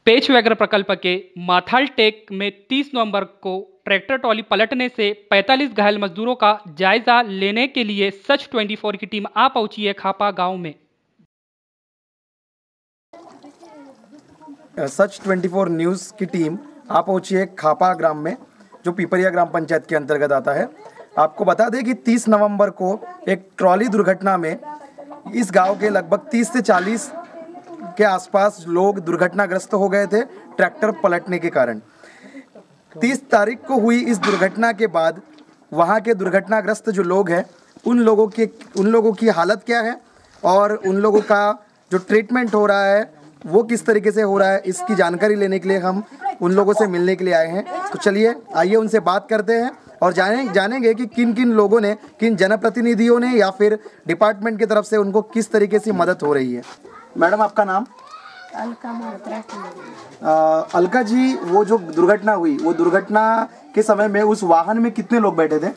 पेच व्याघ्र प्रकल्प के माथाल टेक में 30 नवंबर को ट्रैक्टर ट्रॉली पलटने से 45 घायल मजदूरों का जायजा लेने के लिए सच 24 की टीम आ पहुंची है खापा गांव में। सच 24 न्यूज़ की टीम आ पहुंची है खापा ग्राम में, जो पिपरिया ग्राम पंचायत के अंतर्गत आता है। आपको बता दें कि 30 नवंबर को एक ट्रॉली दुर्घटना में इस गांव के लगभग 30 से 40 के आसपास लोग दुर्घटनाग्रस्त हो गए थे ट्रैक्टर पलटने के कारण। 30 तारीख को हुई इस दुर्घटना के बाद वहां के दुर्घटनाग्रस्त जो लोग हैं उन लोगों की हालत क्या है और उन लोगों का जो ट्रीटमेंट हो रहा है वो किस तरीके से हो रहा है, इसकी जानकारी लेने के लिए हम उन लोगों से मिलने के लिए आए हैं। तो चलिए आइए उनसे बात करते हैं और जानेंगे कि किन किन लोगों ने, किन जनप्रतिनिधियों ने या फिर डिपार्टमेंट की तरफ से उनको किस तरीके से मदद हो रही है। मैडम, आपका नाम? अलका मल्होत्रा। अलका जी, वो जो दुर्घटना हुई, वो दुर्घटना के समय में उस वाहन में कितने लोग बैठे थे?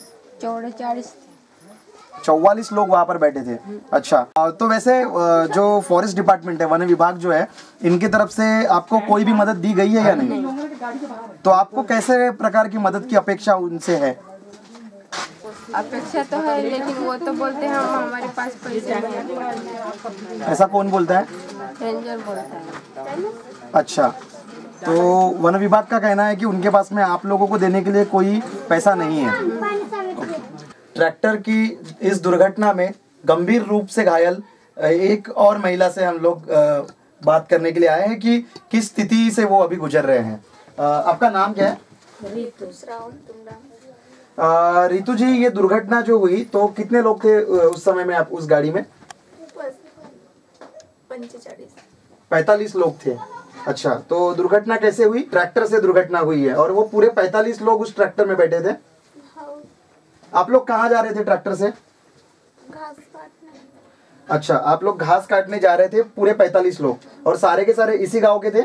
44 लोग वहाँ पर बैठे थे। अच्छा, तो वैसे जो फॉरेस्ट डिपार्टमेंट है, वन विभाग जो है, इनकी तरफ से आपको कोई भी मदद दी गई है या नहीं? तो आपको कैसे प्रकार की मदद की अपेक्षा उनसे है? अपेक्षा तो है, लेकिन वो तो बोलते हैं हमारे पास पैसे नहीं है। ऐसा कौन बोलता है? रेंजर बोलता है। अच्छा, तो वन विभाग का कहना है कि उनके पास में आप लोगों को देने के लिए कोई पैसा नहीं है। ट्रैक्टर की इस दुर्घटना में गंभीर रूप से घायल एक और महिला से हम लोग बात करने के लिए आए हैं कि किस स्थिति से वो अभी गुजर रहे हैं। आपका नाम क्या है? रितु जी, ये दुर्घटना जो हुई तो कितने लोग थे उस समय में आप उस गाड़ी में? 45 लोग थे। अच्छा, तो दुर्घटना कैसे हुई? ट्रैक्टर से दुर्घटना हुई है और वो पूरे 45 लोग उस ट्रैक्टर में बैठे थे। आप लोग कहाँ जा रहे थे ट्रैक्टर से? घास काटने। अच्छा, आप लोग घास काटने जा रहे थे, पूरे 45 लोग, और सारे के सारे इसी गांव के थे?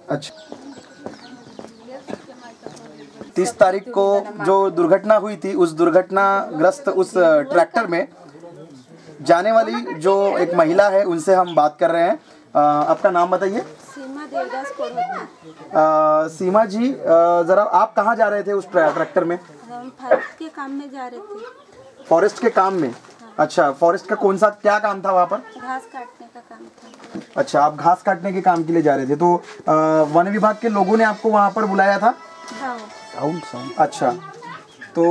अच्छा, 30 तारीख को जो दुर्घटना हुई थी, उस दुर्घटनाग्रस्त उस ट्रैक्टर में जाने वाली जो एक महिला है, उनसे हम बात कर रहे हैं। आपका नाम बताइए। सीमा देवदास कोरहट्टा। सीमा जी, जरा आप कहाँ जा रहे थे उस ट्रैक्टर में? हम फॉरेस्ट के काम में जा रहे थे। फॉरेस्ट के काम में? अच्छा, फॉरेस्ट का कौन सा क्या काम था वहाँ पर? घास काटने का काम था। अच्छा, आप घास काटने के काम के लिए जा रहे थे, तो वन विभाग के लोगों ने आपको वहाँ पर बुलाया था? हाँ। अच्छा, तो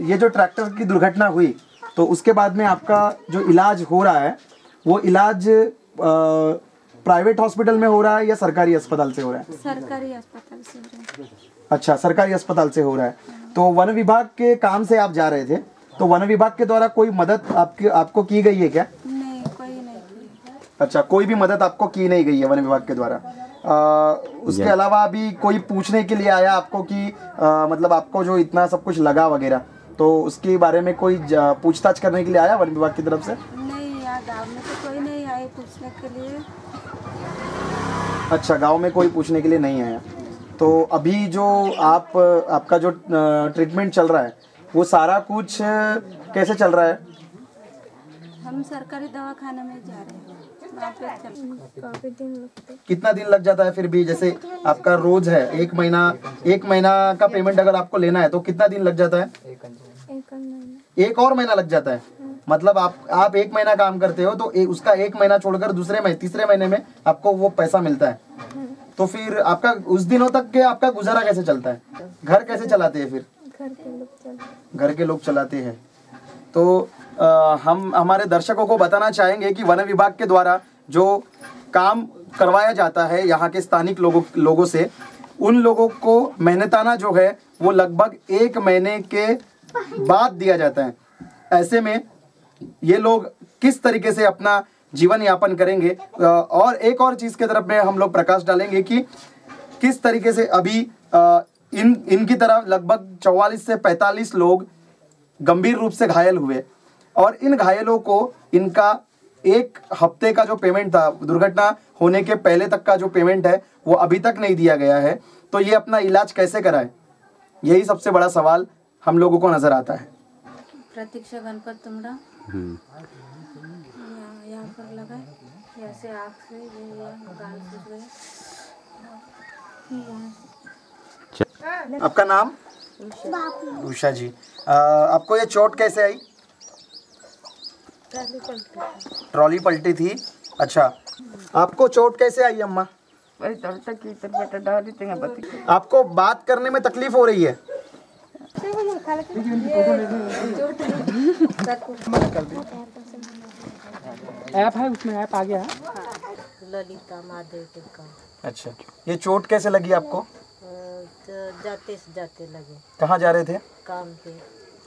ये जो ट्रैक्टर की दुर्घटना हुई तो उसके बाद में आपका जो इलाज हो रहा है वो इलाज प्राइवेट हॉस्पिटल में हो रहा है या सरकारी अस्पताल से हो रहा है? सरकारी अस्पताल से हो रहा है। अच्छा, सरकारी अस्पताल से हो रहा है। तो वन विभाग के काम से आप जा रहे थे, तो वन विभाग के द्वारा कोई मदद आपको की गई है क्या? नहीं, कोई नहीं की। अच्छा, कोई भी मदद आपको की नहीं गई है वन विभाग के द्वारा। उसके अलावा अभी कोई पूछने के लिए आया आपको कि मतलब आपको जो इतना सब कुछ लगा वगैरह, तो उसके बारे में कोई पूछताछ करने के लिए आया वन विभाग की तरफ से? नहीं, यहाँ गाँव में तो कोई नहीं आए पूछने के लिए। अच्छा, गांव में कोई पूछने के लिए नहीं आया। तो अभी जो आपका जो ट्रीटमेंट चल रहा है वो सारा कुछ कैसे चल रहा है? हम सरकारी दवाखाने में जा रहे हैं। काफी दिन लगते। कितना दिन लग जाता है फिर भी? जैसे आपका रोज है, एक महीना का पेमेंट अगर आपको लेना है तो कितना दिन लग जाता है? एक और महीना लग जाता है। मतलब आप एक महीना काम करते हो तो उसका एक महीना छोड़कर तीसरे महीने में आपको वो पैसा मिलता है। तो फिर आपका उस दिनों तक के आपका गुजारा कैसे चलता है? घर कैसे चलाते हैं फिर? घर के लोग चलाते हैं। तो हम हमारे दर्शकों को बताना चाहेंगे कि वन विभाग के द्वारा जो काम करवाया जाता है यहाँ के स्थानिक लोगों से, उन लोगों को मेहनताना जो है वो लगभग 1 महीने के बाद दिया जाता है। ऐसे में ये लोग किस तरीके से अपना जीवन यापन करेंगे, और एक और चीज़ की तरफ में हम लोग प्रकाश डालेंगे कि किस तरीके से अभी इनकी तरफ लगभग 44 से 45 लोग गंभीर रूप से घायल हुए, और इन घायलों को इनका 1 हफ्ते का जो पेमेंट था, दुर्घटना होने के पहले तक का जो पेमेंट है वो अभी तक नहीं दिया गया है। तो ये अपना इलाज कैसे कराए, यही सबसे बड़ा सवाल हम लोगों को नजर आता है। प्रतीक्षा गणपत तुमरा यहाँ पर लगा ऐसे आँख से ये गाल सूज गए। आपका नाम? उषा जी। आपको ये चोट कैसे आई? ट्रॉली पलटी थी। अच्छा, आपको चोट कैसे आई अम्मा? आपको बात करने में तकलीफ हो रही है? ऐप है, उसमें ऐप आ गया है। ललिता महादेव का। अच्छा, ये चोट कैसे लगी आपको? जाते से जाते लगे। कहाँ जा रहे थे? काम पे।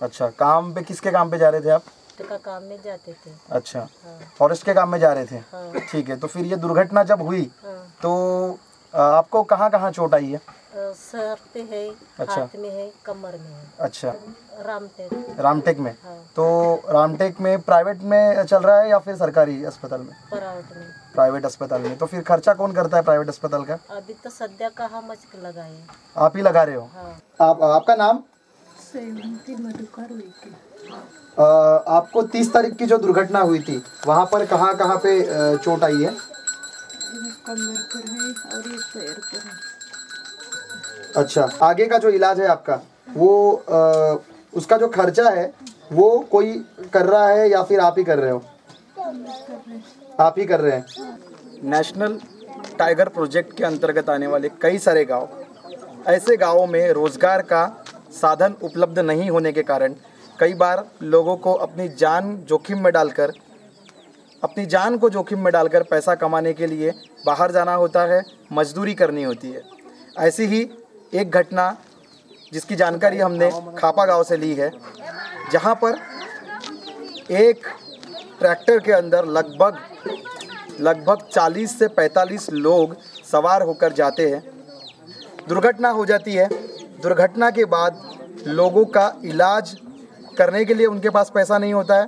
अच्छा, काम पे? किसके काम पे जा रहे थे आप? का काम में जाते थे। अच्छा, फॉरेस्ट के काम में जा रहे थे। हाँ। ठीक है, तो फिर ये दुर्घटना जब हुई तो आपको कहाँ कहाँ चोट आई है? सर पे है, अच्छा। हाथ में है, कमर में है। अच्छा, रामटेक में। हाँ। तो रामटेक में प्राइवेट में चल रहा है या फिर सरकारी अस्पताल में? प्राइवेट अस्पताल में। तो फिर खर्चा कौन करता है प्राइवेट अस्पताल का? अभी तो सद्या कहाँ मस्क लगाए। आप ही लगा रहे हो? हाँ। आपका नाम? आपको 30 तारीख की जो दुर्घटना हुई थी वहाँ पर कहाँ कहाँ पे चोट आई है? कमर पर है और ये पैर पर है। अच्छा, आगे का जो इलाज है आपका वो उसका जो खर्चा है वो कोई कर रहा है या फिर आप ही कर रहे हो? आप ही कर रहे हैं। नेशनल टाइगर प्रोजेक्ट के अंतर्गत आने वाले कई सारे गांव, ऐसे गांवों में रोजगार का साधन उपलब्ध नहीं होने के कारण कई बार लोगों को अपनी जान को जोखिम में डालकर पैसा कमाने के लिए बाहर जाना होता है, मजदूरी करनी होती है। ऐसी ही एक घटना जिसकी जानकारी हमने खापा गांव से ली है, जहां पर एक ट्रैक्टर के अंदर लगभग 40 से 45 लोग सवार होकर जाते हैं। दुर्घटना हो जाती है। दुर्घटना के बाद लोगों का इलाज करने के लिए उनके पास पैसा नहीं होता है।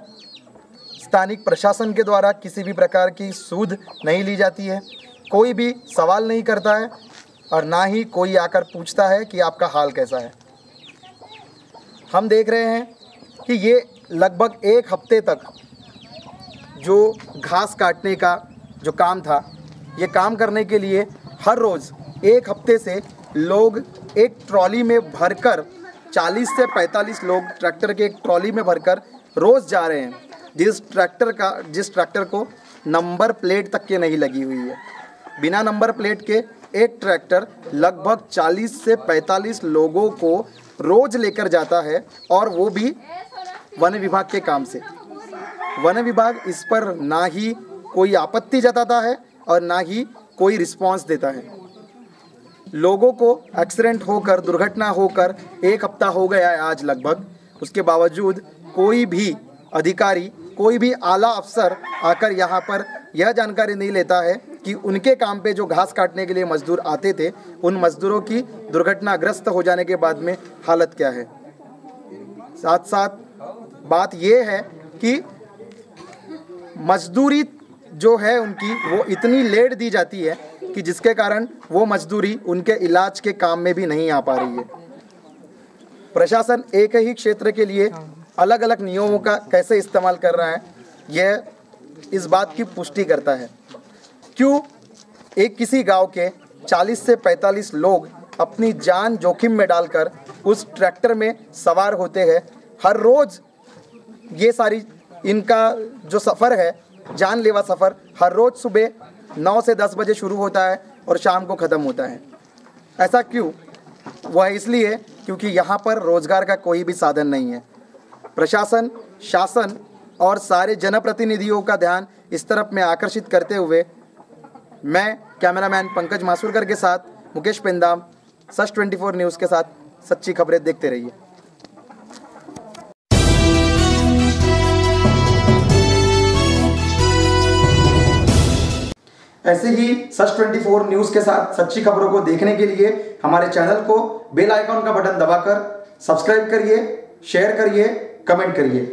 स्थानिक प्रशासन के द्वारा किसी भी प्रकार की सूद नहीं ली जाती है। कोई भी सवाल नहीं करता है और ना ही कोई आकर पूछता है कि आपका हाल कैसा है। हम देख रहे हैं कि ये लगभग 1 हफ्ते तक जो घास काटने का जो काम था, ये काम करने के लिए हर रोज़ 1 हफ्ते से लोग एक ट्रॉली में भरकर 40 से 45 लोग ट्रैक्टर के एक ट्रॉली में भरकर रोज़ जा रहे हैं। जिस ट्रैक्टर को नंबर प्लेट तक के नहीं लगी हुई है। बिना नंबर प्लेट के एक ट्रैक्टर लगभग 40 से 45 लोगों को रोज़ लेकर जाता है, और वो भी वन विभाग के काम से। वन विभाग इस पर ना ही कोई आपत्ति जताता है और ना ही कोई रिस्पांस देता है। लोगों को एक्सीडेंट होकर, दुर्घटना होकर 1 हफ्ता हो गया है आज लगभग, उसके बावजूद कोई भी अधिकारी, कोई भी आला अफसर आकर यहाँ पर यह जानकारी नहीं लेता है कि उनके काम पे जो घास काटने के लिए मजदूर आते थे, उन मजदूरों की दुर्घटनाग्रस्त हो जाने के बाद में हालत क्या है। साथ साथ बात यह है कि मजदूरी जो है उनकी वो इतनी लेट दी जाती है कि जिसके कारण वो मजदूरी उनके इलाज के काम में भी नहीं आ पा रही है। प्रशासन एक ही क्षेत्र के लिए अलग अलग नियमों का कैसे इस्तेमाल कर रहा है, यह इस बात की पुष्टि करता है। क्यों एक किसी गांव के 40 से 45 लोग अपनी जान जोखिम में डालकर उस ट्रैक्टर में सवार होते हैं। हर रोज़ ये सारी इनका जो सफ़र है, जानलेवा सफ़र, हर रोज़ सुबह 9 से 10 बजे शुरू होता है और शाम को ख़त्म होता है। ऐसा क्यों? वह इसलिए क्योंकि यहाँ पर रोज़गार का कोई भी साधन नहीं है। प्रशासन, शासन और सारे जनप्रतिनिधियों का ध्यान इस तरफ में आकर्षित करते हुए मैं कैमरामैन पंकज मासूरकर के साथ मुकेश पेंदाम, सच 24 न्यूज़ के साथ सच्ची खबरें देखते रहिए। ऐसे ही सच 24 न्यूज़ के साथ सच्ची खबरों को देखने के लिए हमारे चैनल को बेल आइकॉन का बटन दबाकर सब्सक्राइब करिए, शेयर करिए, कमेंट करिए।